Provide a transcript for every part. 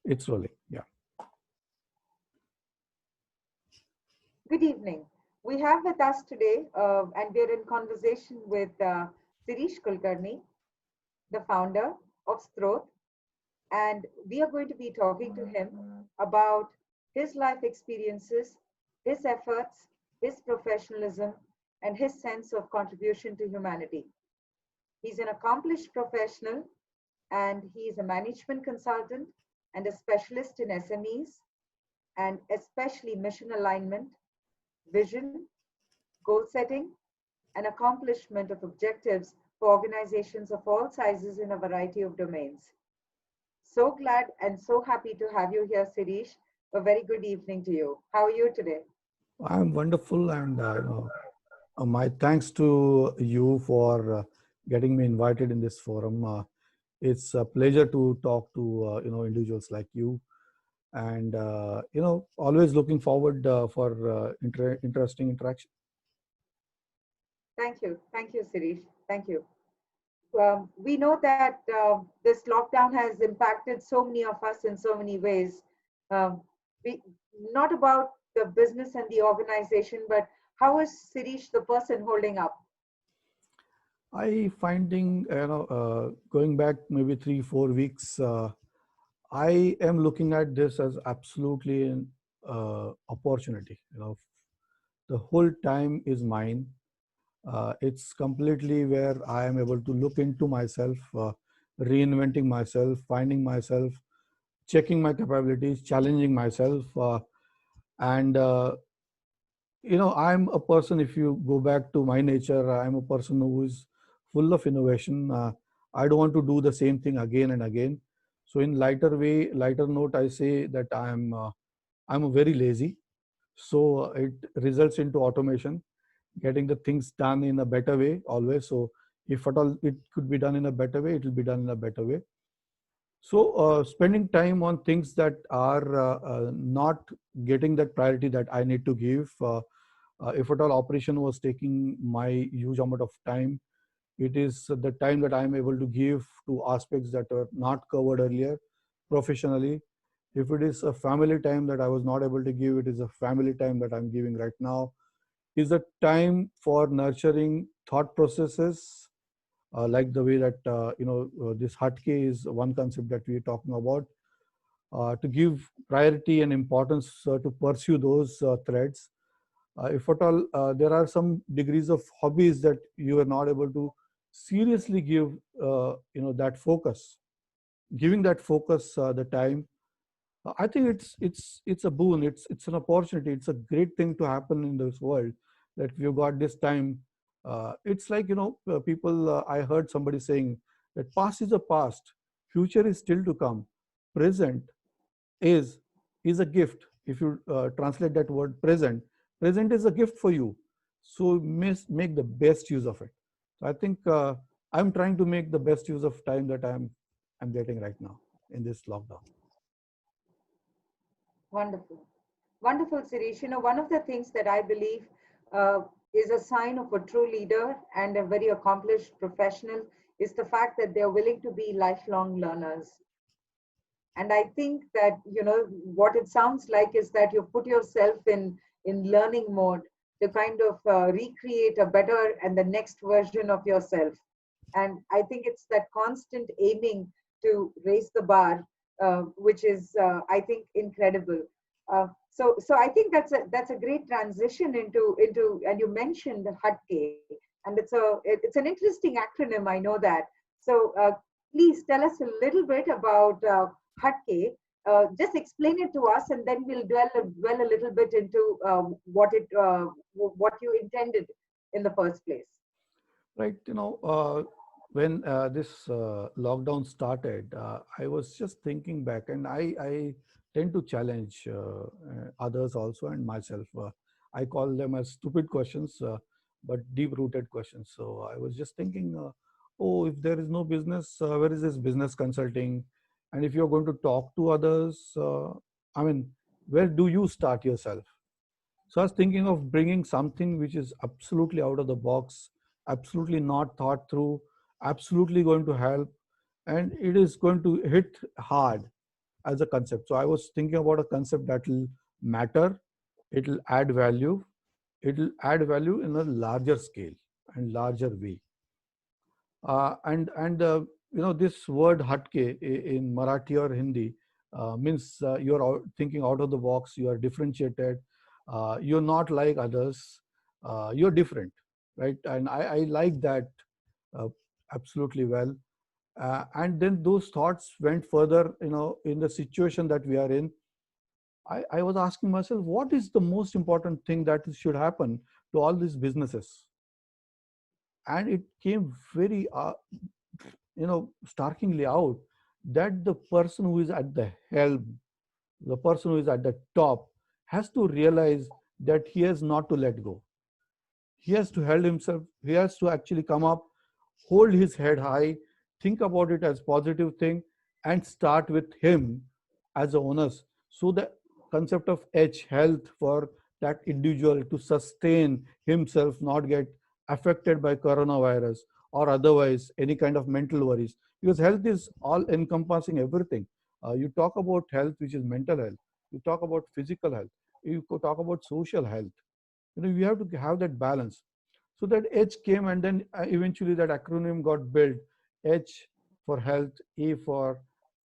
It's rolling. Yeah. Good evening. We have with us today, and we're in conversation with Shirish Kulkarni, the founder of STROTA, and we are going to be talking to him about his life experiences, his efforts, his professionalism, and his sense of contribution to humanity. He's an accomplished professional, and he is a management consultant and a specialist in SMEs, and especially mission alignment, vision, goal setting, and accomplishment of objectives for organizations of all sizes in a variety of domains. So glad and so happy to have you here, Shirish. A very good evening to you. How are you today? I'm wonderful, and my thanks to you for getting me invited in this forum. It's a pleasure to talk to individuals like you, and always looking forward for interesting interaction. Thank you. Thank you, Shirish. Thank you. We know that this lockdown has impacted so many of us in so many ways. Um, we, not about the business and the organization, but how is Shirish the person holding up? I finding going back maybe 3 4 weeks. I am looking at this as absolutely an opportunity. The whole time is mine. It's completely where I am able to look into myself, reinventing myself, finding myself, checking my capabilities, challenging myself, and I'm a person. If you go back to my nature, I'm a person who is full of innovation. I don't want to do the same thing again and again. So in lighter note, I say that I'm very lazy. So it results into automation, getting the things done in a better way always. So if at all it could be done in a better way, it will be done in a better way. So spending time on things that are not getting that priority that I need to give. If at all operation was taking my huge amount of time, it is the time that I am able to give to aspects that are not covered earlier professionally. If it is a family time that I was not able to give, it is a family time that I'm giving right now. Is a time for nurturing thought processes, like the way that this HATKE is one concept that we are talking about, to give priority and importance to pursue those threads. If at all there are some degrees of hobbies that you are not able to seriously give that focus, giving that focus the time, I think it's a boon. It's an opportunity. It's a great thing to happen in this world that we've got this time. It's like people. I heard somebody saying that past is a past, future is still to come, present is is a gift. If you translate that word present, present is a gift for you. So make the best use of it. So I think I'm trying to make the best use of time that I'm getting right now in this lockdown. Wonderful. Wonderful, Shirish. One of the things that I believe uh, is a sign of a true leader and a very accomplished professional is the fact that they're willing to be lifelong learners. And I think that, what it sounds like is that you put yourself in learning mode to kind of recreate a better and the next version of yourself. And I think it's that constant aiming to raise the bar, which is, I think, incredible. So I think that's a great transition into, and you mentioned HUTKE, and it's an interesting acronym. I know that. So please tell us a little bit about HUTKE. Just explain it to us, and then we'll dwell a little bit into what you intended in the first place. Right. When this lockdown started, I was just thinking back, and I tend to challenge others also and myself. I call them as stupid questions, but deep-rooted questions. So I was just thinking, oh, if there is no business, where is this business consulting? And if you're going to talk to others, I mean, where do you start yourself? So I was thinking of bringing something which is absolutely out of the box, absolutely not thought through, absolutely going to help, and it is going to hit hard. as a concept. So I was thinking about a concept that will matter, it will add value, it will add value in a larger scale and larger way. And this word hatke in Marathi or Hindi means you're thinking out of the box, you are differentiated, you're not like others, you're different, right? And I like that uh, absolutely well. And then those thoughts went further, in the situation that we are in. I was asking myself, what is the most important thing that should happen to all these businesses? And it came very starkingly out that the person who is at the helm, the person who is at the top, has to realize that he has not to let go. He has to hold himself, he has to actually come up, hold his head high, think about it as positive thing, and start with him as a onus. So the concept of H, health, for that individual to sustain himself, not get affected by coronavirus or otherwise any kind of mental worries, because health is all encompassing everything. You talk about health, which is mental health, you talk about physical health, you could talk about social health. You have to have that balance. So that H came, and then eventually that acronym got built. H for health, A for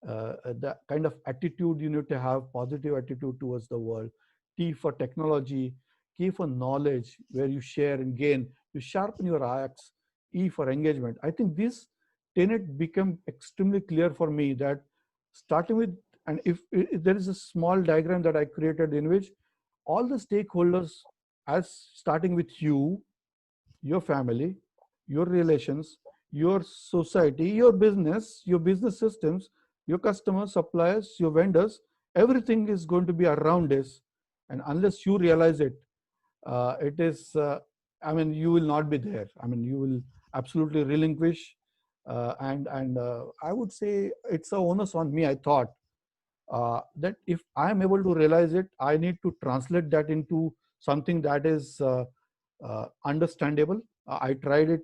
the kind of attitude you need to have, positive attitude towards the world, T for technology, K for knowledge, where you share and gain, you sharpen your axe, E for engagement. I think this tenet became extremely clear for me, that starting with, and if there is a small diagram that I created in which all the stakeholders, as starting with you, your family, your relations, your society, your business systems, your customers, suppliers, your vendors, everything is going to be around this. And unless you realize it, it is, you will not be there. You will absolutely relinquish. And I would say it's a onus on me, I thought, that if I am able to realize it, I need to translate that into something that is understandable. I tried it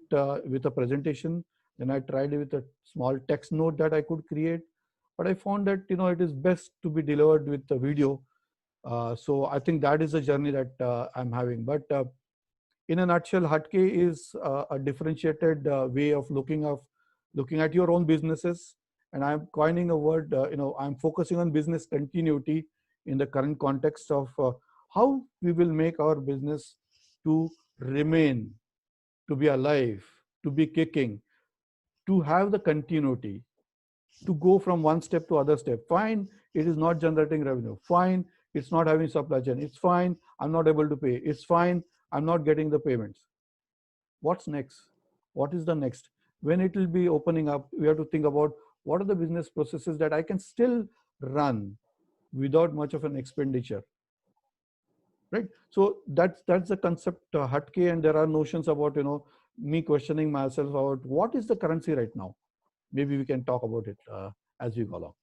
with a presentation, then I tried it with a small text note that I could create, but I found that it is best to be delivered with the video. So I think that is the journey that I'm having. But in a nutshell, HATKE is a differentiated way of looking at your own businesses. And I'm coining a word, I'm focusing on business continuity in the current context of how we will make our business to remain, to be alive, to be kicking, to have the continuity, to go from one step to other step. Fine, it is not generating revenue. Fine, it's not having supply chain. It's fine, I'm not able to pay. It's fine, I'm not getting the payments. What's next? What is the next? When it will be opening up, we have to think about what are the business processes that I can still run without much of an expenditure, right? So that's the concept, HATKE. And there are notions about me questioning myself about what is the currency right now. Maybe we can talk about it as we go along.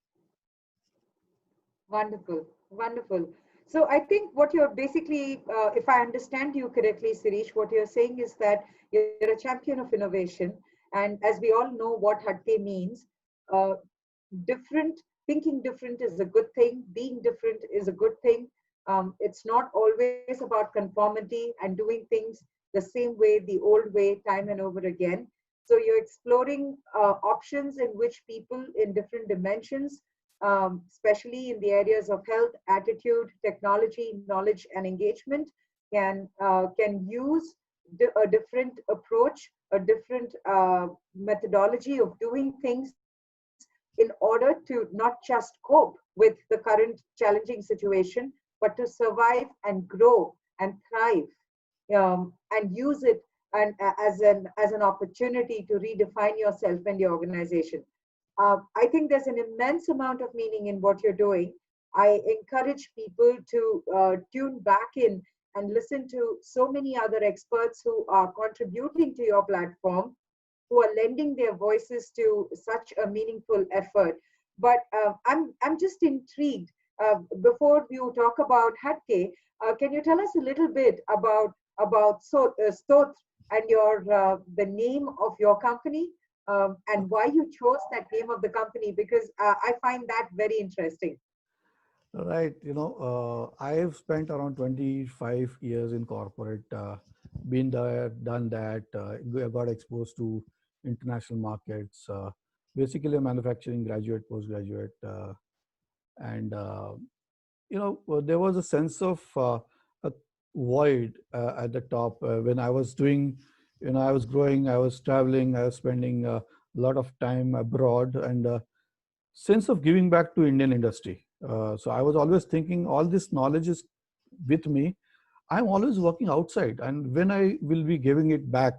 Wonderful, wonderful. So I think what you're basically, if I understand you correctly, Shirish, what you're saying is that you're a champion of innovation. And as we all know what HATKE means, uh, different, thinking different is a good thing, being different is a good thing. It's not always about conformity and doing things the same way, the old way, time and over again. So you're exploring options in which people in different dimensions, especially in the areas of health, attitude, technology, knowledge, and engagement, can use a different approach, a different methodology of doing things in order to not just cope with the current challenging situation, but to survive and grow and thrive, and use it as an opportunity to redefine yourself and your organization. I think there's an immense amount of meaning in what you're doing. I encourage people to tune back in and listen to so many other experts who are contributing to your platform, who are lending their voices to such a meaningful effort. But I'm just intrigued. Before you talk about HATKE, can you tell us a little bit about STOT and your the name of your company? and why you chose that name of the company, because I find that very interesting. Right. I have spent around 25 years in corporate, been there, done that, got exposed to international markets, basically a manufacturing graduate, postgraduate. And, there was a sense of a void at the top when I was doing, I was growing, I was traveling, I was spending a lot of time abroad, and sense of giving back to Indian industry. So I was always thinking all this knowledge is with me. I'm always working outside, and when I will be giving it back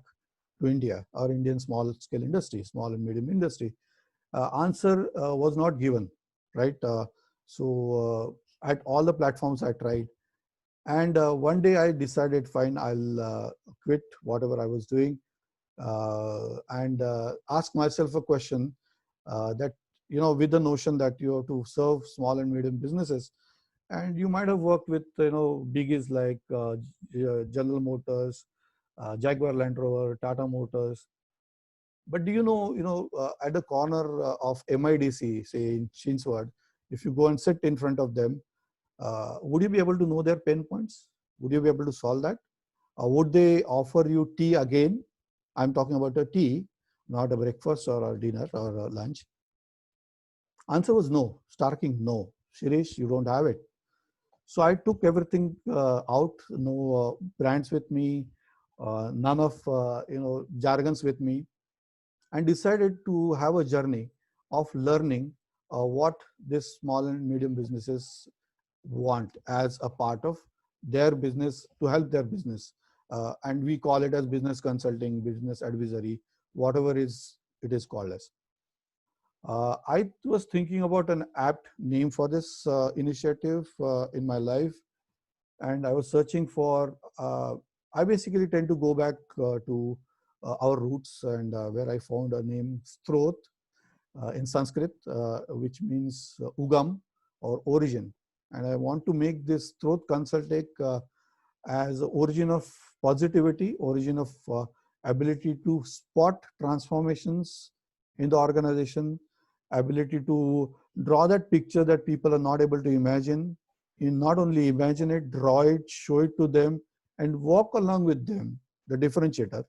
to India or Indian small scale industry, small and medium industry? Answer was not given, right? At all the platforms I tried, and one day I decided, fine, I'll quit whatever I was doing and ask myself a question that, with the notion that you have to serve small and medium businesses, and you might have worked with, biggies like General Motors, Jaguar Land Rover, Tata Motors. But do at the corner of MIDC, say in Chinswad, if you go and sit in front of them, would you be able to know their pain points? Would you be able to solve that? Would they offer you tea again? I'm talking about a tea, not a breakfast or a dinner or a lunch. Answer was no, starking no. Shirish, you don't have it. So I took everything out, no brands with me, none of jargons with me, and decided to have a journey of learning what these small and medium businesses want as a part of their business to help their business. And we call it as business consulting, business advisory, whatever it is called as. I was thinking about an apt name for this initiative in my life, and I was searching for. I basically tend to go back to our roots, and where I found a name Strot in Sanskrit, which means Ugam or origin. And I want to make this Strot ConsultTech as origin of positivity, origin of ability to spot transformations in the organization, ability to draw that picture that people are not able to imagine. You not only imagine it, draw it, show it to them, and walk along with them. The differentiator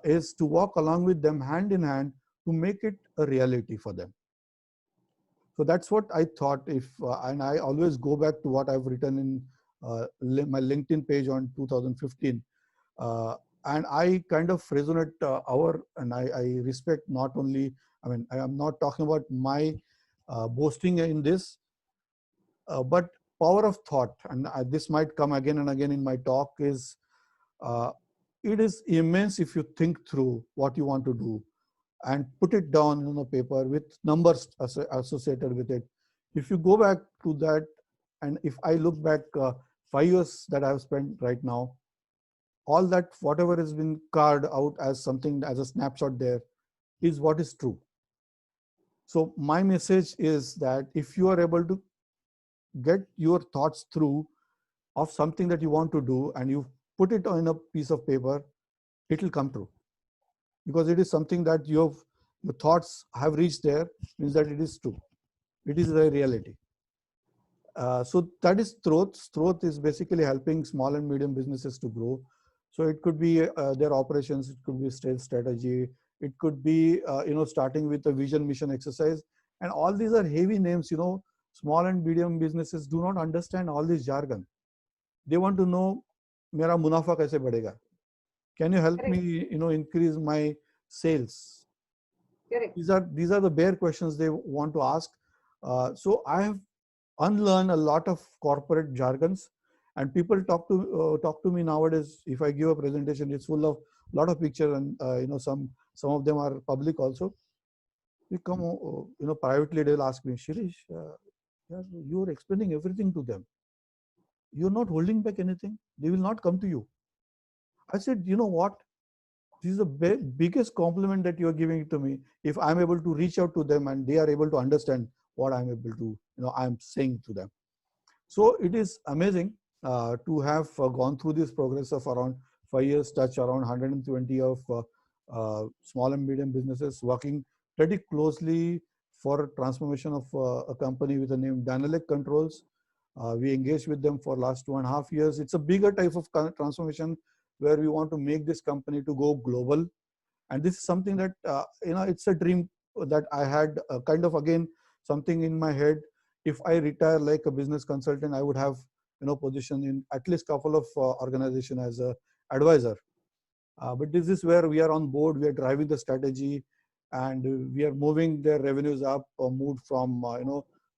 is to walk along with them hand in hand to make it a reality for them. So that's what I thought. And I always go back to what I've written in my LinkedIn page on 2015. And I kind of resonate and I respect not only, I am not talking about my boasting in this, but power of thought. And this might come again and again in my talk is, it is immense if you think through what you want to do and put it down on a paper with numbers associated with it. If you go back to that, and if I look back 5 years that I've spent right now, all that whatever has been carved out as something, as a snapshot there, is what is true. So my message is that if you are able to get your thoughts through of something that you want to do and you put it on a piece of paper, it will come true. Because it is something that your thoughts have reached there, means that it is true. It is the reality. So that is Strot. Strot is basically helping small and medium businesses to grow. So it could be their operations, it could be sales strategy, it could be starting with a vision mission exercise, and all these are heavy names. Small and medium businesses do not understand all this jargon. They want to know, mera munafa kaise badega? Can you help Correct. me, increase my sales? Correct. These are the bare questions they want to ask. So I have unlearned a lot of corporate jargons, and people talk to me nowadays. If I give a presentation, it's full of a lot of pictures, and some of them are public also. They come, privately they'll ask me, Shirish, you're explaining everything to them. You're not holding back anything. They will not come to you. I said, you know what? This is the biggest compliment that you're giving to me. If I'm able to reach out to them and they are able to understand what I'm able to, I'm saying to them. So it is amazing to have gone through this progress of around 5 years, touch around 120 of small and medium businesses, working pretty closely for transformation of a company with the name Dynamic Controls. We engaged with them for last 2.5 years. It's a bigger type of transformation where we want to make this company to go global. And this is something that, it's a dream that I had, kind of, again, something in my head. If I retire like a business consultant, I would have, position in at least couple of organization as a advisor. But this is where we are on board. We are driving the strategy, and we are moving their revenues up, moved from,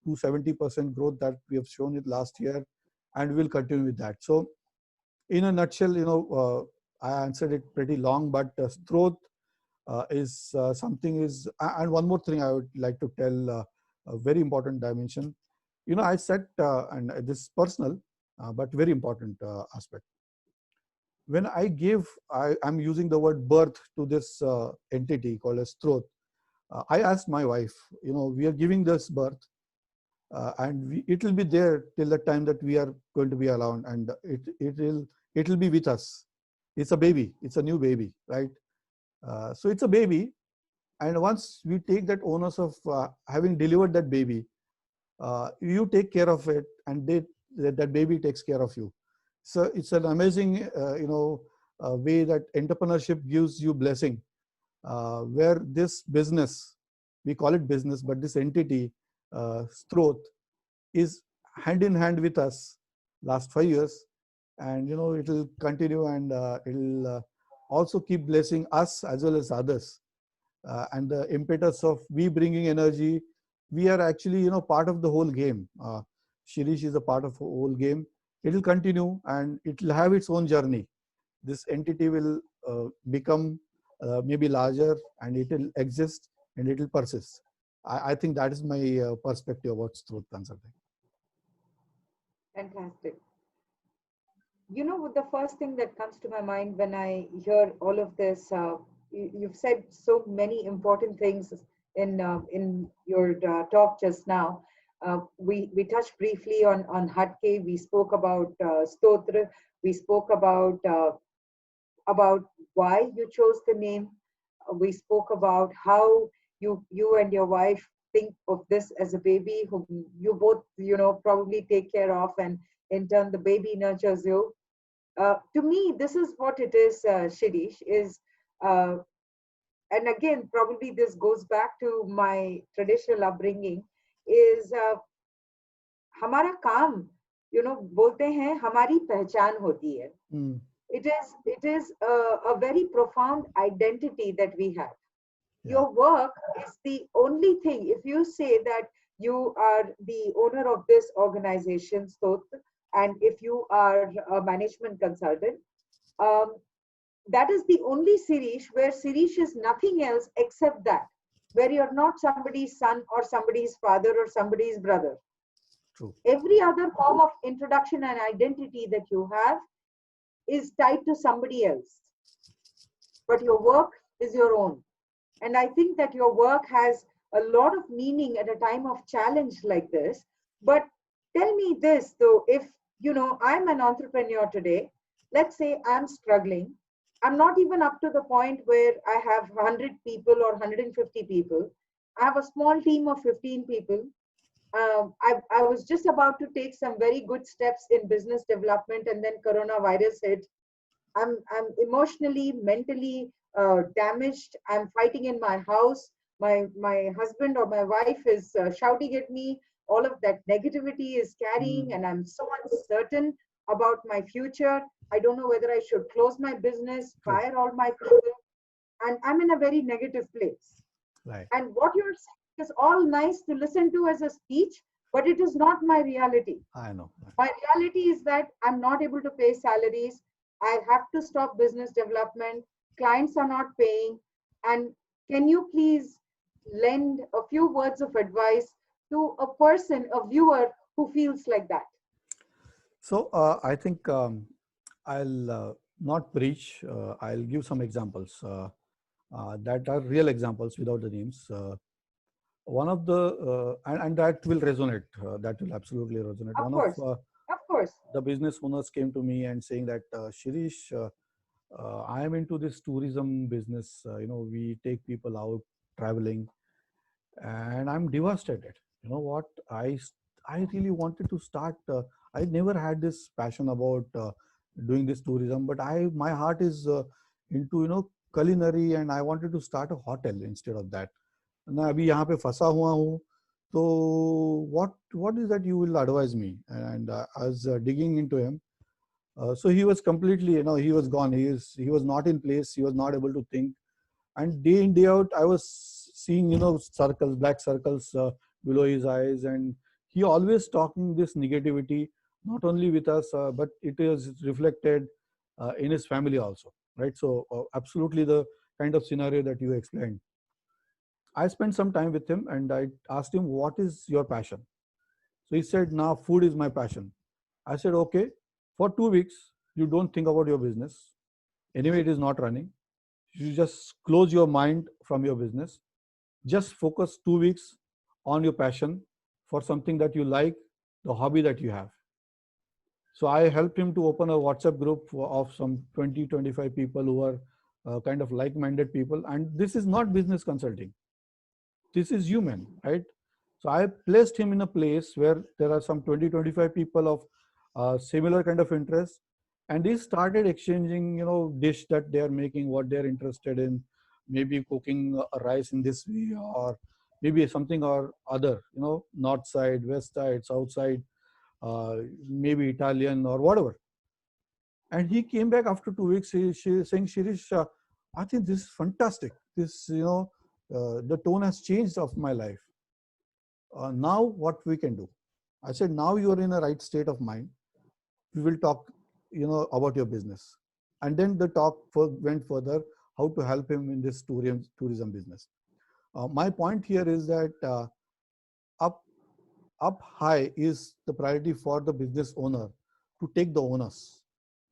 270% growth that we have shown it last year, and we'll continue with that. So in a nutshell, I answered it pretty long, but growth is something is, and one more thing I would like to tell, a very important dimension. I said, and this is personal, but very important aspect. When I'm using the word birth to this entity called as STROTA. I asked my wife, we are giving this birth, and it will be there till the time that we are going to be around, and it will be with us. It's a baby. It's a new baby, right? So it's a baby, and once we take that onus of having delivered that baby, you take care of it, and that baby takes care of you. So it's an amazing, way that entrepreneurship gives you blessing, where this business, we call it business, but this entity, Strot, is hand in hand with us last 5 years, and it will continue, and it'll also keep blessing us as well as others. And the impetus of we bringing energy, we are actually part of the whole game. Shirish is a part of the whole game. It will continue, and it will have its own journey. This entity will become maybe larger, and it will exist, and it will persist. I think that is my perspective about Strot Consulting. Fantastic. The first thing that comes to my mind when I hear all of this, you've said so many important things in your talk just now. We touched briefly on HATKE. We spoke about Stotra. We spoke about why you chose the name. We spoke about how you and your wife think of this as a baby whom you both probably take care of, and in turn the baby nurtures you. To me, this is what it is, Shirish, is and again, probably this goes back to my traditional upbringing, is हमारा काम, बोलते हैं हमारी पहचान होती है. It is a very profound identity that we have. Yeah. Your work is the only thing. If you say that you are the owner of this organization, and if you are a management consultant, that is the only Shirish where Shirish is nothing else except that, where you're not somebody's son or somebody's father or somebody's brother. True. Every other form of introduction and identity that you have is tied to somebody else. But your work is your own. And I think that your work has a lot of meaning at a time of challenge like this. But tell me this, though, if, I'm an entrepreneur today, let's say I'm struggling. I'm not even up to the point where I have 100 people or 150 people. I have a small team of 15 people. I was just about to take some very good steps in business development, and then coronavirus hit. I'm emotionally, mentally damaged. I'm fighting in my house. My husband or my wife is shouting at me. All of that negativity is carrying, and I'm so uncertain about my future. I don't know whether I should close my business, fire all my people, and I'm in a very negative place. Right. And what you're saying is all nice to listen to as a speech, but it is not my reality. I know. My reality is that I'm not able to pay salaries. I have to stop business development. Clients are not paying. And can you please lend a few words of advice to a person, a viewer who feels like that? So I think I'll not preach. I'll give some examples that are real examples without the names. One of the, and that will resonate, that will absolutely resonate. Of course. The business owners came to me and saying that, Shirish, I am into this tourism business. We take people out traveling, and I'm devastated. You know what? I really wanted to start. I never had this passion about doing this tourism, but my heart is into culinary, and I wanted to start a hotel instead of that. मैं अभी यहाँ पे फंसा हुआ हूँ, तो what is that you will advise me? And I was digging into him. So he was completely, he was gone. He was not in place. He was not able to think. And day in day out, I was seeing circles, black circles below his eyes, and he always talking this negativity, not only with us, but it is reflected in his family also, right? So absolutely the kind of scenario that you explained. I spent some time with him and I asked him, what is your passion? So he said, now food is my passion. I said, okay, for 2 weeks, you don't think about your business. Anyway, it is not running. You just close your mind from your business. Just focus 2 weeks on your passion for something that you like, the hobby that you have. So I helped him to open a WhatsApp group of some 20, 25 people who are kind of like-minded people. And this is not business consulting. This is human, right? So I placed him in a place where there are some 20, 25 people of similar kind of interest. And he started exchanging, dish that they are making, what they're interested in, maybe cooking a rice in this way, or maybe something or other, north side, west side, south side, maybe Italian or whatever. And he came back after 2 weeks, saying, Shirish, I think this is fantastic. This, the tone has changed of my life. Now what we can do? I said, now you are in a right state of mind. We will talk, about your business. And then the talk went further, how to help him in this tourism business. My point here is that up high is the priority for the business owner to take the onus.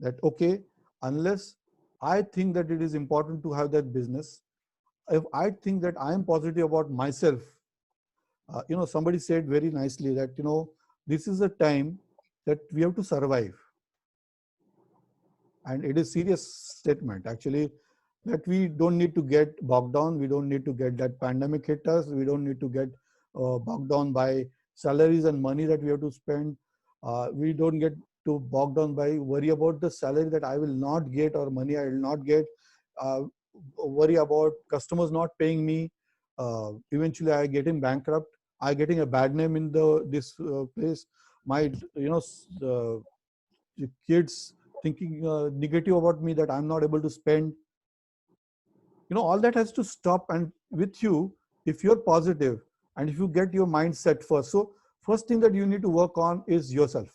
That, okay, unless I think that it is important to have that business, if I think that I am positive about myself, somebody said very nicely that, this is a time that we have to survive. And it is serious statement actually, that we don't need to get bogged down. We don't need to get that pandemic hit us. We don't need to get bogged down by salaries and money that we have to spend. We don't get to bogged down by worry about the salary that I will not get or money I will not get. Worry about customers not paying me. Eventually I getting bankrupt. I getting a bad name in this place. My kids thinking negative about me, that I'm not able to spend. All that has to stop. And with you, if you're positive and if you get your mind set first, so first thing that you need to work on is yourself.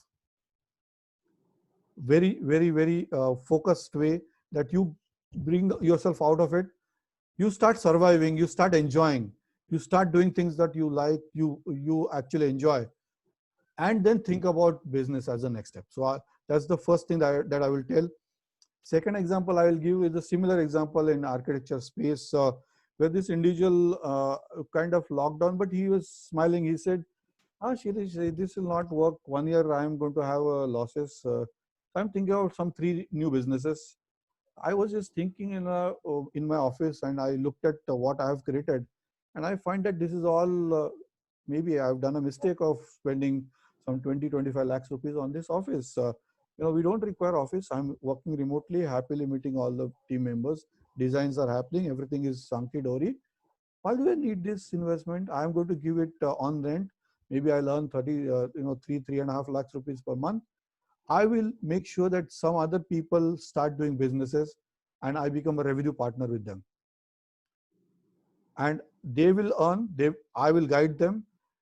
Very, very, very focused way that you bring yourself out of it. You start surviving, you start enjoying, you start doing things that you like, you actually enjoy, and then think about business as the next step. So that's the first thing that I will tell. Second example I will give is a similar example in architecture space, where this individual kind of locked down, but he was smiling. He said, Shirish, this will not work. 1 year I am going to have losses. I'm thinking of some 3 new businesses. I was just thinking in my office, and I looked at what I have created, and I find that this is all maybe I've done a mistake of spending some 20-25 lakhs rupees on this office. We don't require office. I'm working remotely, happily meeting all the team members. Designs are happening. Everything is hunky dory. Why do I need this investment? I'm going to give it on rent. Maybe I earn 3.5 lakhs rupees per month. I will make sure that some other people start doing businesses, and I become a revenue partner with them. And they will earn. I will guide them.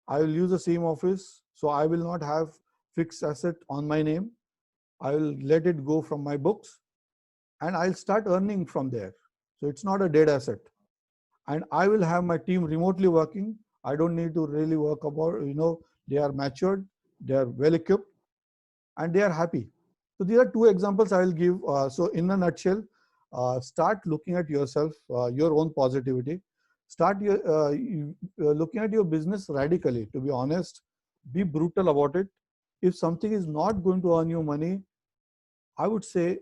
I will use the same office, so I will not have fixed asset on my name. I will let it go from my books, and I'll start earning from there. So it's not a dead asset. And I will have my team remotely working. I don't need to really work about, they are matured, they are well equipped, and they are happy. So these are 2 examples I will give. So in a nutshell, start looking at yourself, your own positivity. Start looking at your business radically. To be honest, be brutal about it. If something is not going to earn you money, I would say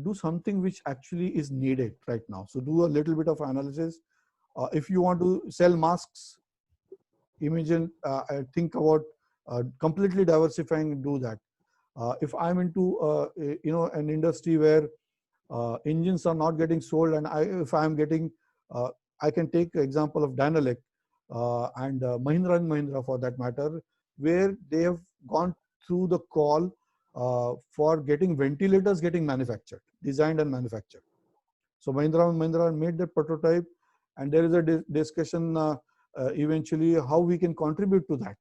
do something which actually is needed right now. So do a little bit of analysis. If you want to sell masks, imagine, think about completely diversifying and do that. If I'm into an industry where engines are not getting sold, and if I'm getting, I can take the example of Dynelec and Mahindra and Mahindra for that matter, where they have gone through the call for getting ventilators getting manufactured, designed and manufactured. So Mahindra and Mahindra made that prototype, and there is a discussion eventually how we can contribute to that.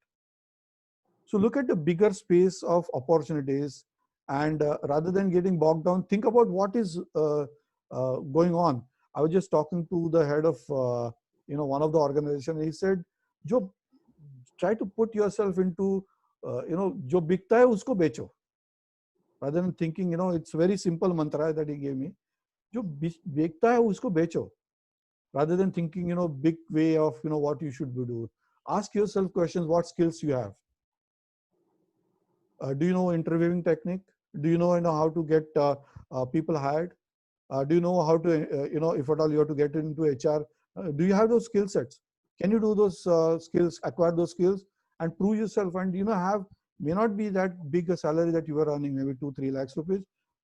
So look at the bigger space of opportunities, and rather than getting bogged down, think about what is going on. I was just talking to the head of one of the organization. He said, "Jo, try to put yourself into jo bikta hai usko becho." Rather than thinking, it's very simple mantra that he gave me. Jo bikta hai usko becho. Rather than thinking, big way of what you should do. Ask yourself questions: what skills you have. Do you know interviewing technique? Do you know, how to get people hired? Do you know how to, if at all you have to get into HR, do you have those skill sets? Can you do those skills, acquire those skills and prove yourself? And, may not be that big a salary that you are earning, maybe 2-3 lakhs rupees,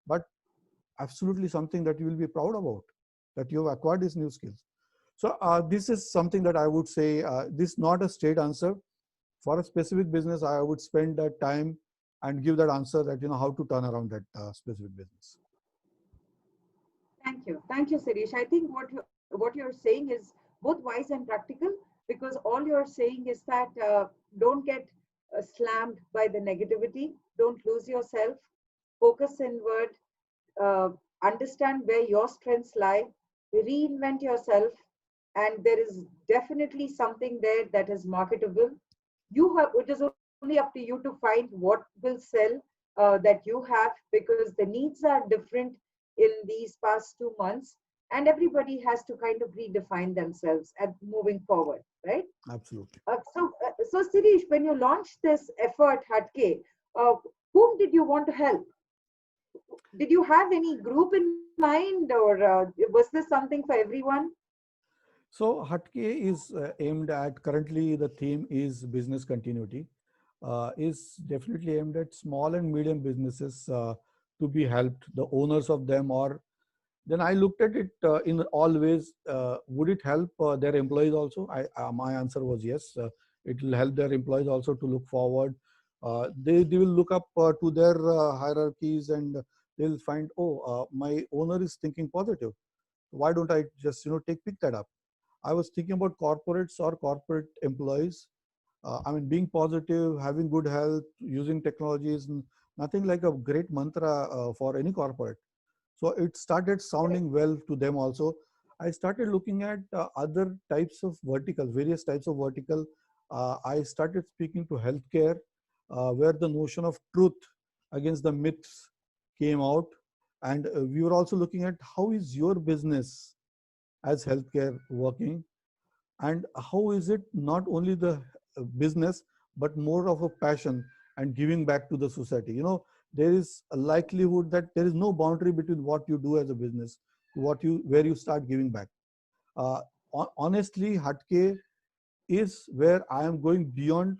but absolutely something that you will be proud about, that you have acquired these new skills. So this is something that I would say, this is not a straight answer. For a specific business, I would spend that time and give that answer that, how to turn around that specific business. Thank you, Shirish. I think what you're saying is both wise and practical, because all you're saying is that don't get slammed by the negativity, don't lose yourself, focus inward, uh, understand where your strengths lie, reinvent yourself, and there is definitely something there that is marketable. It is only up to you to find what will sell that you have, because the needs are different in these past 2 months, and everybody has to kind of redefine themselves and moving forward, right? Absolutely. So Sirish, when you launched this effort, HATKE, uh, whom did you want to help? Did you have any group in mind, or was this something for everyone? So HATKE is aimed at, currently the theme is business continuity, is definitely aimed at small and medium businesses to be helped, the owners of them. Or then I looked at it in all ways, would it help their employees also? My answer was yes. It will help their employees also to look forward. They will look up to their hierarchies, and they'll find, oh, my owner is thinking positive. Why don't I just pick that up? I was thinking about corporates or corporate employees. I mean, being positive, having good health, using technologies, nothing like a great mantra for any corporate. So it started sounding well to them also. I started looking at other types of vertical, various types of vertical. I started speaking to healthcare, where the notion of truth against the myths came out. And we were also looking at how is your business as healthcare working, and how is it not only the business but more of a passion and giving back to the society. There is a likelihood that there is no boundary between what you do as a business to where you start giving back. uh, Honestly, HATKE is where I am going beyond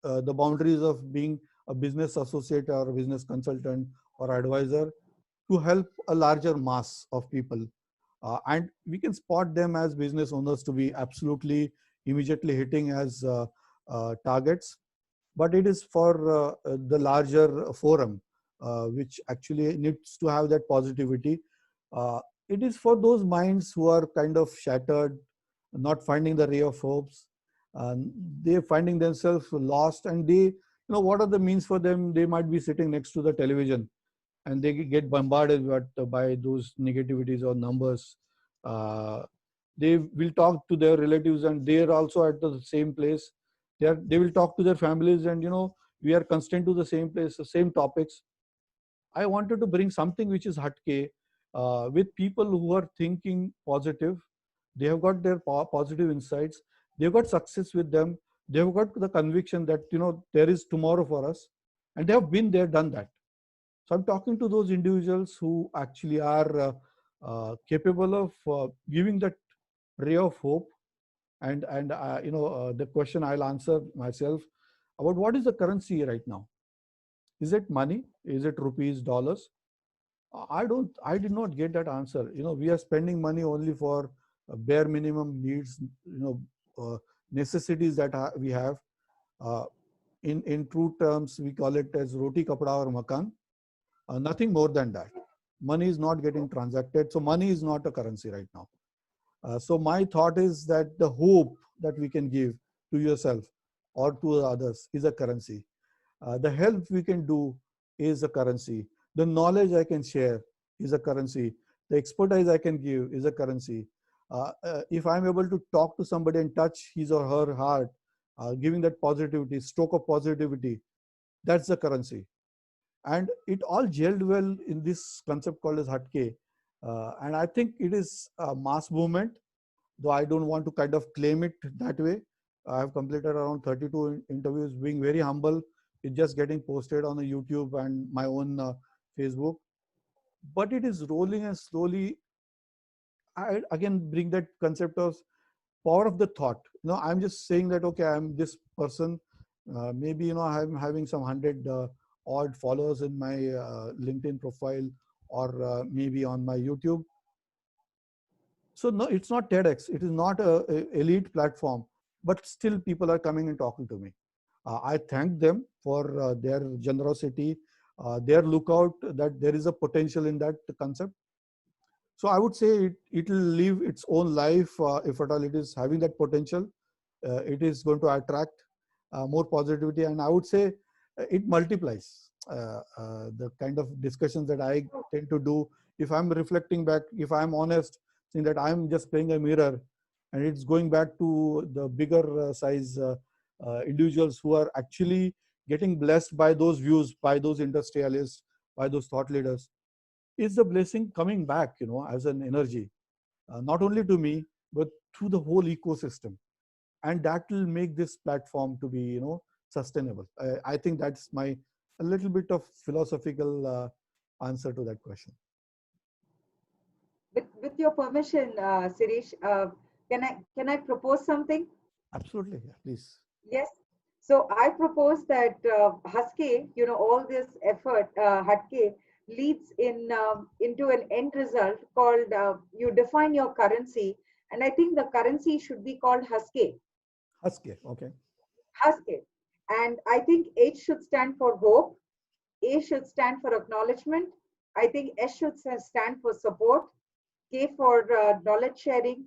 the boundaries of being a business associate or a business consultant or advisor, to help a larger mass of people. And we can spot them as business owners to be absolutely immediately hitting as targets. But it is for the larger forum, which actually needs to have that positivity. It is for those minds who are kind of shattered, not finding the ray of hopes. They're finding themselves lost, and what are the means for them? They might be sitting next to the television, and they get bombarded by those negativities or numbers. Uh, they will talk to their relatives, and they're also at the same place. They will talk to their families, and we are constrained to the same place, the same topics. I wanted to bring something which is HATKE, with people who are thinking positive. They have got their positive insights. They've got success with them. They've got the conviction that there is tomorrow for us, and they have been there, done that. So I'm talking to those individuals who actually are capable of giving that ray of hope. And the question I'll answer myself about what is the currency right now? Is it money? Is it rupees, dollars? I did not get that answer. We are spending money only for bare minimum needs, necessities that we have. Uh, in true terms, we call it as roti, kapda or makan. Nothing more than that. Money is not getting transacted. So money is not a currency right now. So my thought is that the hope that we can give to yourself or to others is a currency. The help we can do is a currency. The knowledge I can share is a currency. The expertise I can give is a currency. If I'm able to talk to somebody and touch his or her heart, giving that positivity, stroke of positivity, that's the currency. And it all gelled well in this concept called as HATKE. And I think it is a mass movement, though I don't want to kind of claim it that way. I have completed around 32 interviews, being very humble. It's just getting posted on the YouTube and my own Facebook. But it is rolling, and slowly I again bring that concept of power of the thought. I'm just saying that, okay, I'm this person. Maybe, I'm having some 100 odd followers in my LinkedIn profile, or maybe on my YouTube. So no, it's not TEDx. It is not a elite platform, but still people are coming and talking to me. I thank them for their generosity, their lookout that there is a potential in that concept. So I would say it will live its own life if at all it is having that potential. It is going to attract more positivity, and I would say it multiplies. The kind of discussions that I tend to do, if I'm reflecting back, if I'm honest, saying that I'm just playing a mirror, and it's going back to the bigger size individuals who are actually getting blessed by those views, by those industrialists, by those thought leaders, is the blessing coming back, as an energy, not only to me, but to the whole ecosystem. And that will make this platform to be, sustainable. I think that's my a little bit of philosophical answer to that question. With your permission, Shirish, can I propose something? Absolutely, yeah, please. Yes. So I propose that Husky, all this effort, Hatke, leads into an end result called you define your currency, and I think the currency should be called Husky. Husky, okay. Husky, and I think H should stand for hope, A should stand for acknowledgement, I think S should stand for support, K for knowledge sharing,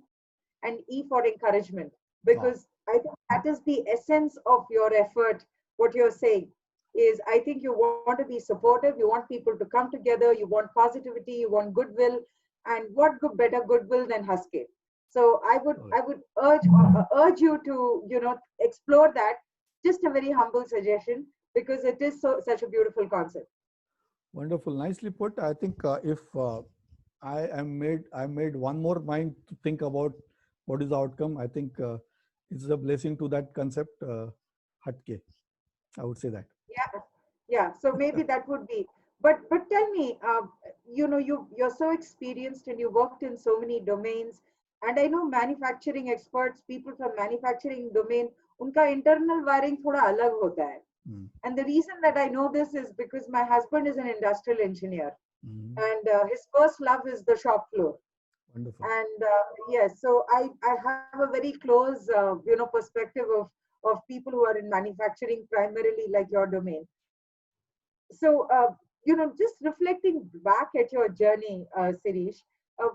and E for encouragement. Wow. Because I think that is the essence of your effort. What you're saying is, I think you want to be supportive, you want people to come together, you want positivity, you want goodwill, and what better goodwill than Husky? So I would urge you to explore that. Just a very humble suggestion because it is such a beautiful concept. Wonderful, nicely put. I think if I made one more mind to think about what is the outcome. I think it's a blessing to that concept, Hatke. I would say that. Yeah, yeah. So maybe that would be. But tell me, you're so experienced and you worked in so many domains, and I know manufacturing experts, people from manufacturing domain, उनका internal wiring थोड़ा अलग होता है. Mm. And the reason that I know this is because my husband is an industrial engineer, Mm. and his first love is the shop floor. Wonderful. And yes, so I have a very close perspective of people who are in manufacturing primarily like your domain. So just reflecting back at your journey, Shirish,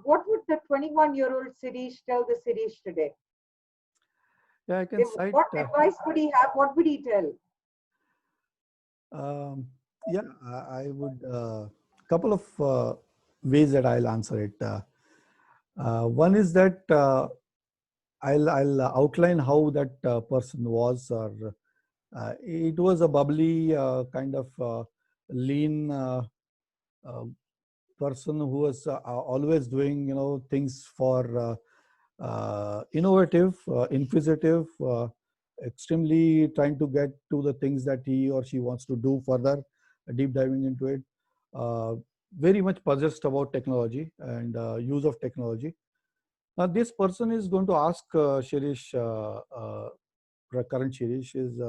what would the 21-year-old Shirish tell the Shirish today? Yeah, I can cite. What advice would he have? What would he tell? Yeah, I would. Couple of ways that I'll answer it. One is that I'll outline how that person was, or it was a bubbly kind of lean uh, person who was always doing things for innovative, inquisitive, extremely trying to get to the things that he or she wants to do further, deep diving into it. uh, very much possessed about technology and use of technology. Now, this person is going to ask Shirish, current Shirish is,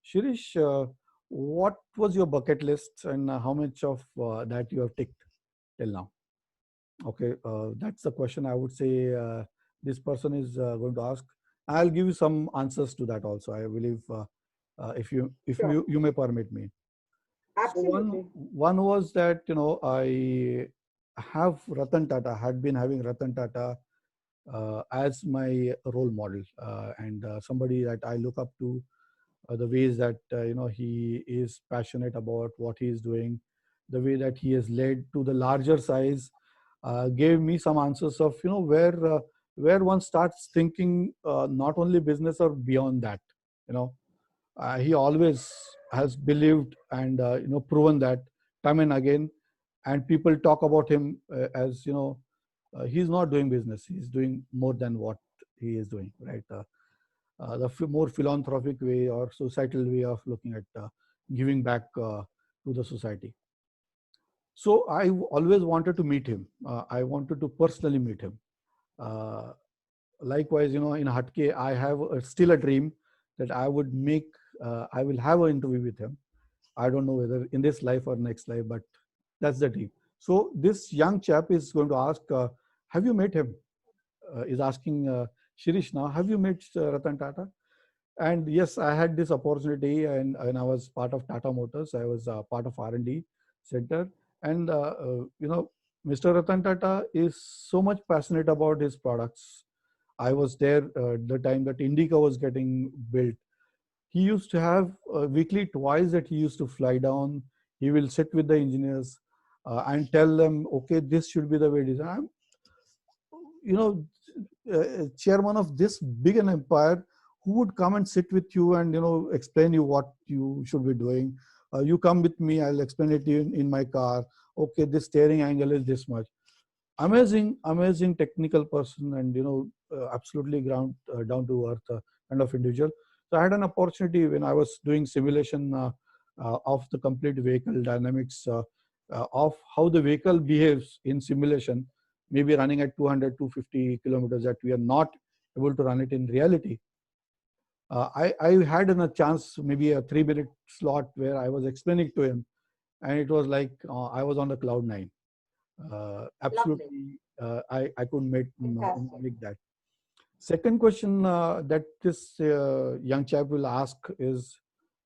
Shirish, what was your bucket list and how much of that you have ticked till now? Okay, that's the question I would say this person is going to ask. I'll give you some answers to that also. I believe if Sure. you may permit me. So Absolutely. one was that I have Ratan Tata, had been having Ratan Tata as my role model and somebody that I look up to, the ways that he is passionate about what he is doing, the way that he has led to the larger size, gave me some answers of where one starts thinking not only business or beyond that. You know, he always has believed and proven that time and again, and people talk about him as he's not doing business, he's doing more than what he is doing, right? The more philanthropic way or societal way of looking at giving back to the society. So I always wanted to meet him. I wanted to personally meet him. Uh, Likewise, in HATKE, I have still a dream that I will have an interview with him. I don't know whether in this life or next life, but that's the dream. So this young chap is going to ask, have you met him? Is asking Shirish now, have you met Ratan Tata? And yes, I had this opportunity, and I was part of Tata Motors. I was part of R&D center, and Mr. Ratan Tata is so much passionate about his products. I was there the time that Indica was getting built. He used to have weekly twice that he used to fly down. He will sit with the engineers and tell them, okay, this should be the way it is. You know, chairman of this big an empire, who would come and sit with you and explain you what you should be doing. You come with me, I'll explain it to you in my car. Okay, this steering angle is this much. Amazing technical person, and absolutely ground down to earth kind of individual. So I had an opportunity when I was doing simulation of the complete vehicle dynamics of how the vehicle behaves in simulation, maybe running at 200 250 kilometers, that we are not able to run it in reality. I had a chance, maybe a 3-minute slot, where I was explaining to him, and it was like I was on the cloud nine. Lovely. Absolutely, I couldn't Fantastic. make that. Second question that this young chap will ask is,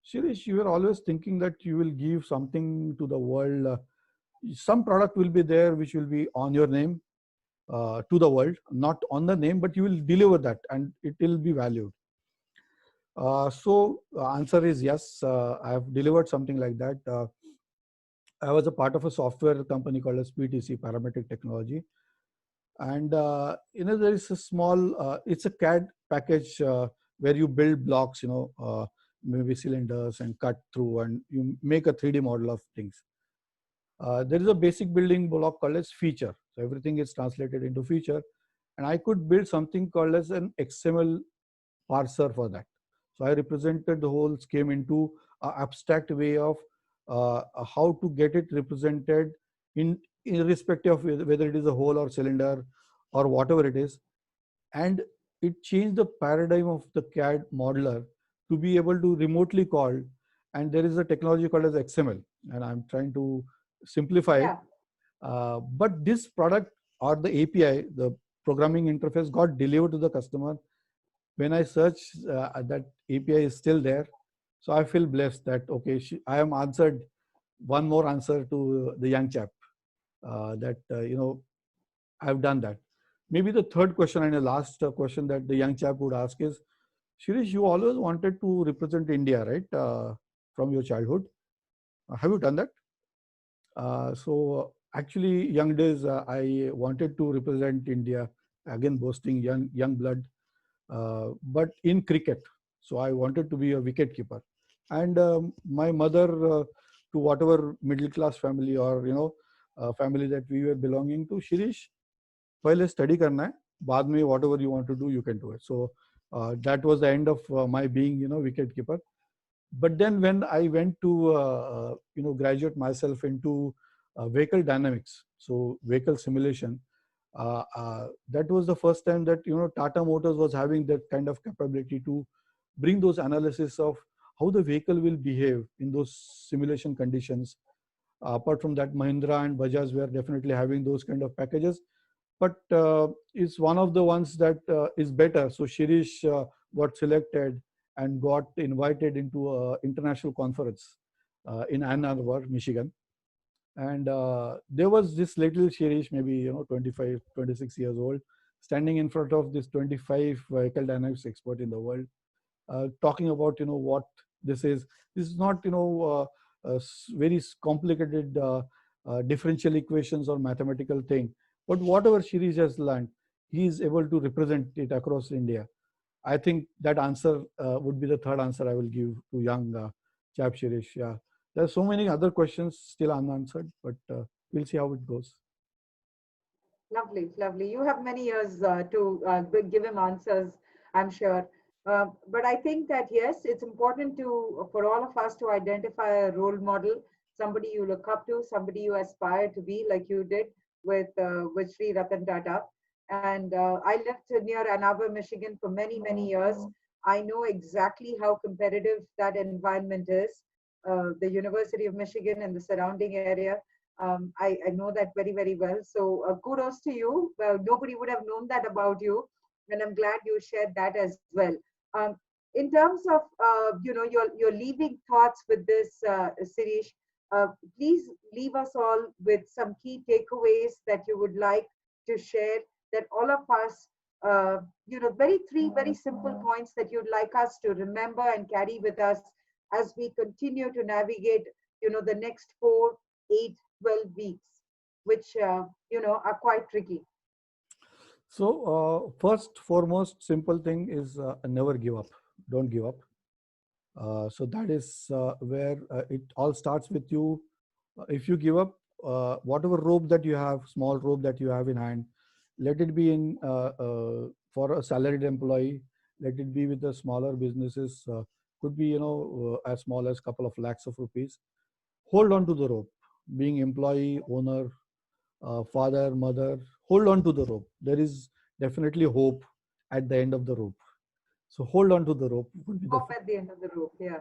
Shirish, you are always thinking that you will give something to the world. Some product will be there which will be on your name to the world, not on the name, but you will deliver that and it will be valued. So answer is yes. I have delivered something like that. I was a part of a software company called as PTC, Parametric Technology. And there is a small, it's a CAD package where you build blocks, maybe cylinders, and cut through, and you make a 3D model of things. There is a basic building block called as feature. So everything is translated into feature. And I could build something called as an XML parser for that. So I represented the whole scheme into an abstract way of how to get it represented in irrespective of whether it is a hole or cylinder or whatever it is. And it changed the paradigm of the CAD modeler to be able to remotely call. And there is a technology called as XML, and I'm trying to simplify it. Yeah. But this product or the API, the programming interface, got delivered to the customer. When I search, that API is still there. So I feel blessed that, okay, I am answered one more answer to the young chap that, I've done that. Maybe the third question and the last question that the young chap would ask is, Shirish, you always wanted to represent India, right? From your childhood. Have you done that? So actually, young days, I wanted to represent India, again boasting young blood, but in cricket. So I wanted to be a wicket keeper. And my mother, to whatever middle class family or family that we were belonging to, Shirish, पहले study करना है, बाद में whatever you want to do, you can do it. So that was the end of my being, wicket keeper. But then when I went to, graduate myself into vehicle dynamics, so vehicle simulation. That was the first time that Tata Motors was having that kind of capability to bring those analysis of how the vehicle will behave in those simulation conditions. Apart from that, Mahindra and Bajaj were definitely having those kind of packages, but it's one of the ones that is better. So Shirish got selected and got invited into a international conference in Ann Arbor, Michigan. And there was this little Shirish, maybe 25, 26 years old, standing in front of this 25 vehicle dynamics expert in the world, talking about what this is. This is not very complicated differential equations or mathematical thing, but whatever Shirish has learned, he is able to represent it across India. I think that answer would be the third answer I will give to young chap Shirish. Yeah, there's so many other questions still unanswered, but we'll see how it goes. Lovely, lovely. You have many years to give him answers, I'm sure. But I think that yes, it's important to for all of us to identify a role model, somebody you look up to, somebody you aspire to be, like you did with Sri Ratan Tata. And I lived near Ann Arbor, Michigan, for many many years. I know exactly how competitive that environment is. The University of Michigan and the surrounding area. I know that very, very well. So kudos to you. Well, nobody would have known that about you, and I'm glad you shared that as well. Um, in terms of your leaving thoughts with this, Sirish, please leave us all with some key takeaways that you would like to share. That all of us, very three very simple points that you'd like us to remember and carry with us as we continue to navigate, the next 4, 8, 12 weeks, which are quite tricky. So first foremost simple thing is never give up. Don't give up. So that is where it all starts with you. If you give up, whatever rope that you have, small rope that you have in hand, let it be in for a salaried employee, let it be with the smaller businesses, could be as small as couple of lakhs of rupees. Hold on to the rope. Being employee, owner, father, mother, hold on to the rope. There is definitely hope at the end of the rope. So hold on to the rope would be the Hope at the end of the rope, yeah.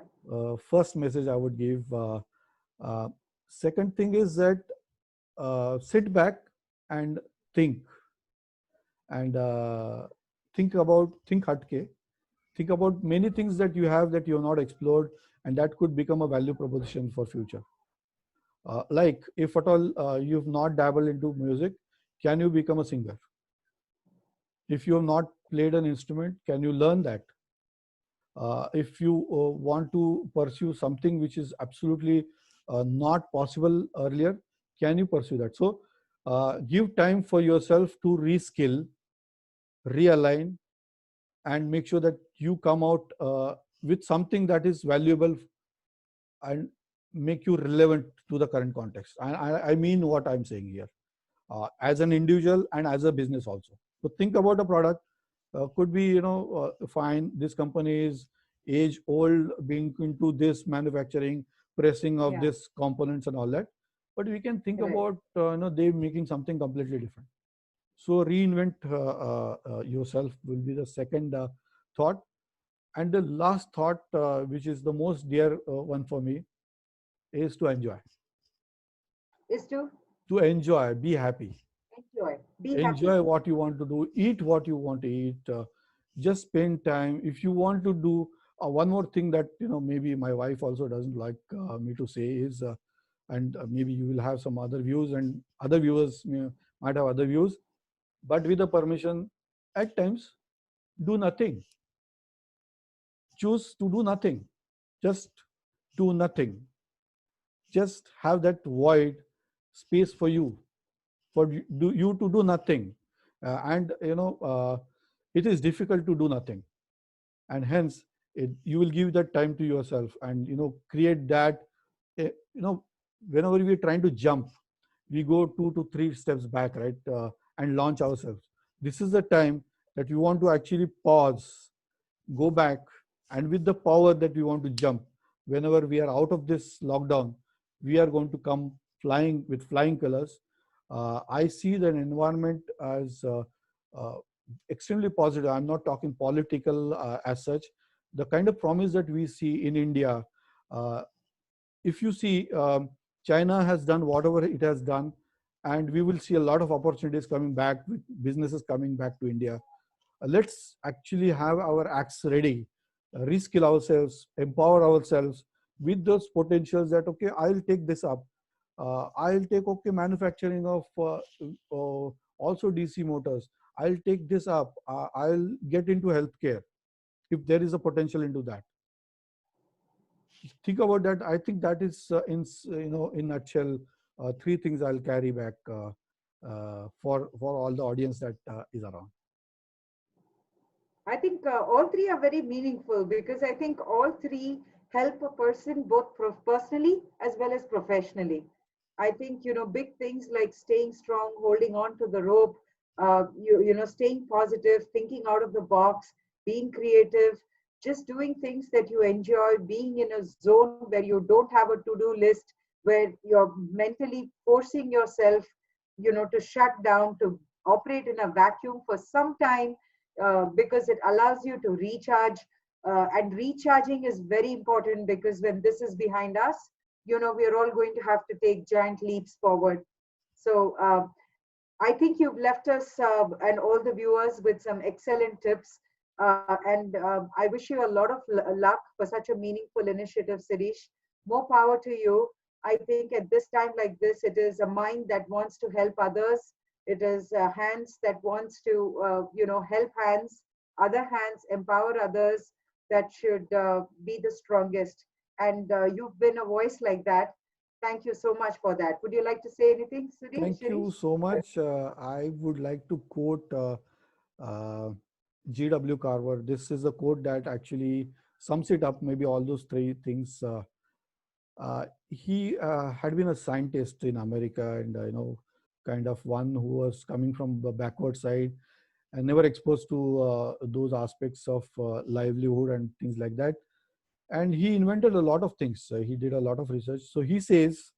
first message I would give. Uh, Second thing is that sit back and think, and think HATKE, think about many things that you have that you have not explored, and that could become a value proposition for future. Like if at all you've not dabbled into music, can you become a singer? If you have not played an instrument, can you learn that? If you want to pursue something which is absolutely not possible earlier, can you pursue that? So give time for yourself to reskill, realign, and make sure that you come out with something that is valuable and make you relevant to the current context. I mean what I'm saying here, as an individual and as a business also. So think about a product. Could be, fine, this company is age old, being into this manufacturing, pressing of Yeah. this components and all that. But we can think Correct. about, they making something completely different. So reinvent yourself will be the second thought. And the last thought, which is the most dear one for me, is to enjoy. Is to To enjoy, be happy. enjoy, be happy. Enjoy what you want to do, eat what you want to eat, just spend time. If you want to do one more thing that maybe my wife also doesn't like me to say is, and maybe you will have some other views and other viewers might have other views, but with the permission, at times do nothing. Choose to do nothing. Just do nothing. Just have that void space for you, you to do nothing. And it is difficult to do nothing, and hence you will give that time to yourself, and create that. Whenever we are trying to jump, we go 2 to 3 steps back, right, and launch ourselves. This is the time that we want to actually pause, go back, and with the power that we want to jump, whenever we are out of this lockdown, we are going to come flying colors. I see the environment as uh, extremely positive. I'm not talking political as such. The kind of promise that we see in India, uh, if you see, China has done whatever it has done, and we will see a lot of opportunities coming back with businesses coming back to India. Let's actually have our acts ready, reskill ourselves, empower ourselves with those potentials that, okay, I'll take this up. I'll take, okay, manufacturing of also DC motors. I'll take this up. I'll get into healthcare if there is a potential into that. Think about that. I think that is in nutshell, three things I'll carry back for all the audience that is around. I think all three are very meaningful because I think all three help a person both personally as well as professionally. I think, big things like staying strong, holding on to the rope, staying positive, thinking out of the box, being creative, just doing things that you enjoy, being in a zone where you don't have a to-do list, where you're mentally forcing yourself, to shut down, to operate in a vacuum for some time because it allows you to recharge. And recharging is very important because when this is behind us, we're all going to have to take giant leaps forward. So I think you've left us and all the viewers with some excellent tips. And I wish you a lot of luck for such a meaningful initiative, Shirish. More power to you. I think at this time like this, it is a mind that wants to help others. It is hands that wants to, help hands, other hands, empower others that should be the strongest. And you've been a voice like that. Thank you so much for that. Would you like to say anything, Thank Shirish? you so much. I would like to quote uh, G.W. Carver. This is a quote that actually sums it up, maybe all those three things. He had been a scientist in America, and kind of one who was coming from the backward side and never exposed to those aspects of livelihood and things like that. And he invented a lot of things. He did a lot of research. So he says,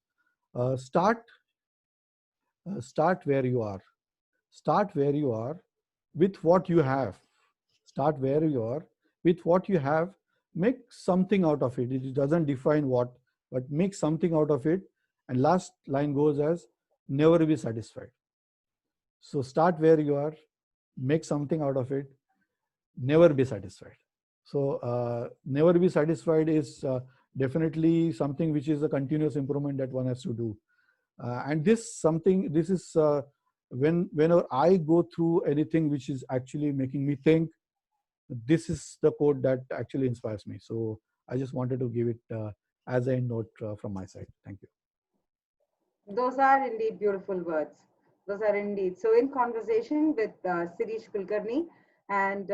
uh, start start where you are. Start where you are with what you have. Start where you are with what you have. Make something out of it. It doesn't define what, but make something out of it. And last line goes as, never be satisfied. So start where you are, make something out of it, never be satisfied. So never be satisfied is definitely something which is a continuous improvement that one has to do. And this is whenever I go through anything which is actually making me think, this is the quote that actually inspires me. So I just wanted to give it as a note from my side. Thank you. Those are indeed beautiful words. Those are indeed. So, in conversation with Shirish Kulkarni, and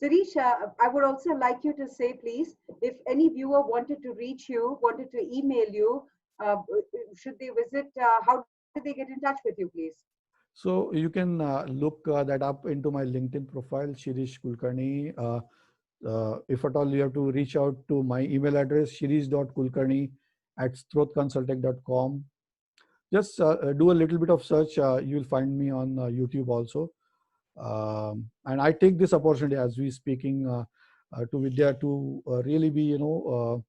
Shirish, I would also like you to say, please, if any viewer wanted to reach you, wanted to email you, uh, should they visit? How do they get in touch with you, please? So you can look that up into my LinkedIn profile, Shirish Kulkarni. If at all you have to reach out to my email address, shirish.kulkarni@strotconsultech.com. Just do a little bit of search. You'll find me on YouTube also. And I take this opportunity as we speaking to Vidya to really be, with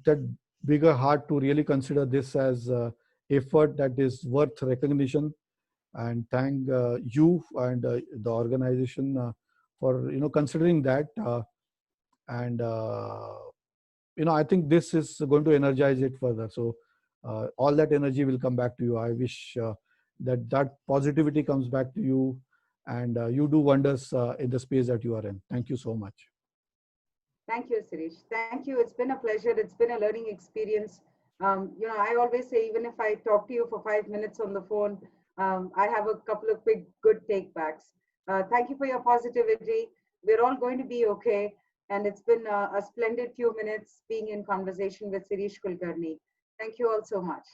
that bigger heart to really consider this as effort that is worth recognition, and thank you and the organization for considering that. And I think this is going to energize it further. So all that energy will come back to you. I wish that positivity comes back to you, and you do wonders in the space that you are in. Thank you so much. Thank you, Shirish. Thank you. It's been a pleasure. It's been a learning experience. I always say, even if I talk to you for 5 minutes on the phone, I have a couple of quick, good take backs. Thank you for your positivity. We're all going to be okay. And it's been a splendid few minutes being in conversation with Shirish Kulkarni. Thank you all so much.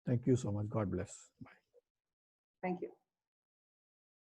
Thank you so much. God bless. Bye. Thank you.